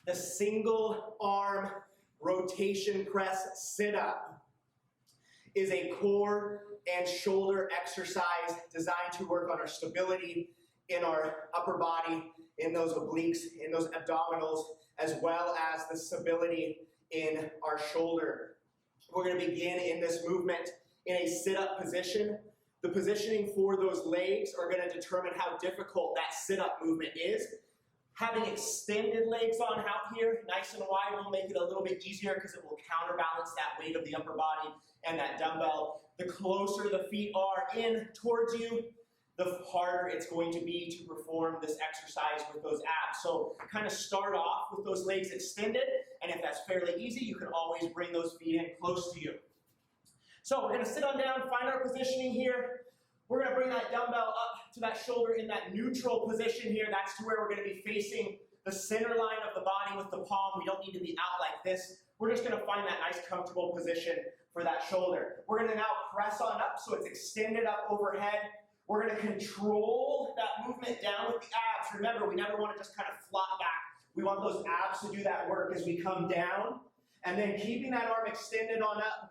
The single arm rotation press sit-up is a core and shoulder exercise designed to work on our stability in our upper body, in those obliques, in those abdominals, as well as the stability in our shoulder. We're going to begin in this movement in a sit-up position. The positioning for those legs are going to determine how difficult that sit-up movement is. Having extended legs on out here, nice and wide, will make it a little bit easier because it will counterbalance that weight of the upper body and that dumbbell. The closer the feet are in towards you, the harder it's going to be to perform this exercise with those abs. So kind of start off with those legs extended, and if that's fairly easy, you can always bring those feet in close to you. So we're going to sit on down, find our positioning here. We're going to bring that dumbbell up to that shoulder in that neutral position here. That's to where we're going to be facing the center line of the body with the palm. We don't need to be out like this. We're just going to find that nice comfortable position for that shoulder. We're going to now press on up so it's extended up overhead. We're going to control that movement down with the abs. Remember, we never want to just kind of flop back. We want those abs to do that work as we come down. And then keeping that arm extended on up,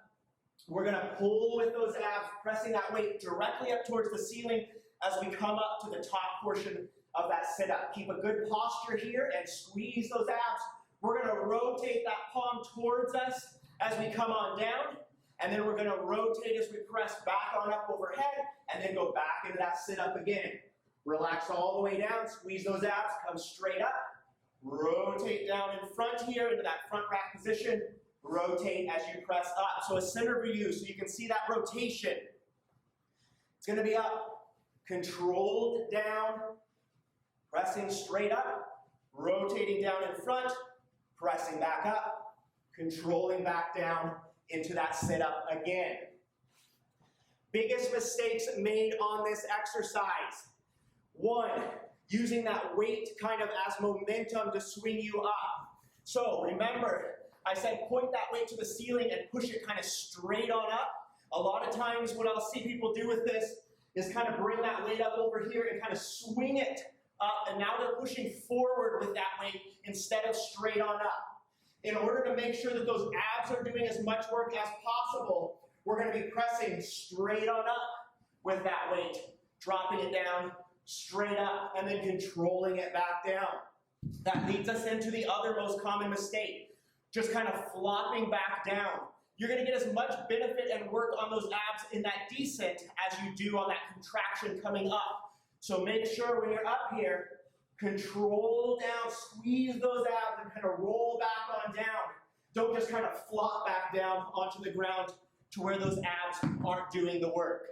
we're going to pull with those abs, pressing that weight directly up towards the ceiling as we come up to the top portion of that sit-up. Keep a good posture here and squeeze those abs. We're going to rotate that palm towards us as we come on down. And then we're going to rotate as we press back on up overhead and then go back into that sit-up again. Relax all the way down, squeeze those abs, come straight up. Rotate down in front here into that front rack position. Rotate as you press up. So a center view, so you can see that rotation. It's going to be up, controlled down, pressing straight up, rotating down in front, pressing back up, controlling back down into that sit-up again. Biggest mistakes made on this exercise. 1, using that weight kind of as momentum to swing you up. So remember, I said point that weight to the ceiling and push it kind of straight on up. A lot of times what I'll see people do with this is kind of bring that weight up over here and kind of swing it up, and now they're pushing forward with that weight instead of straight on up. In order to make sure that those abs are doing as much work as possible, we're going to be pressing straight on up with that weight, dropping it down, straight up, and then controlling it back down. That leads us into the other most common mistake. Just kind of flopping back down. You're going to get as much benefit and work on those abs in that descent as you do on that contraction coming up. So make sure when you're up here, control down, squeeze those abs and kind of roll back on down. Don't just kind of flop back down onto the ground to where those abs aren't doing the work.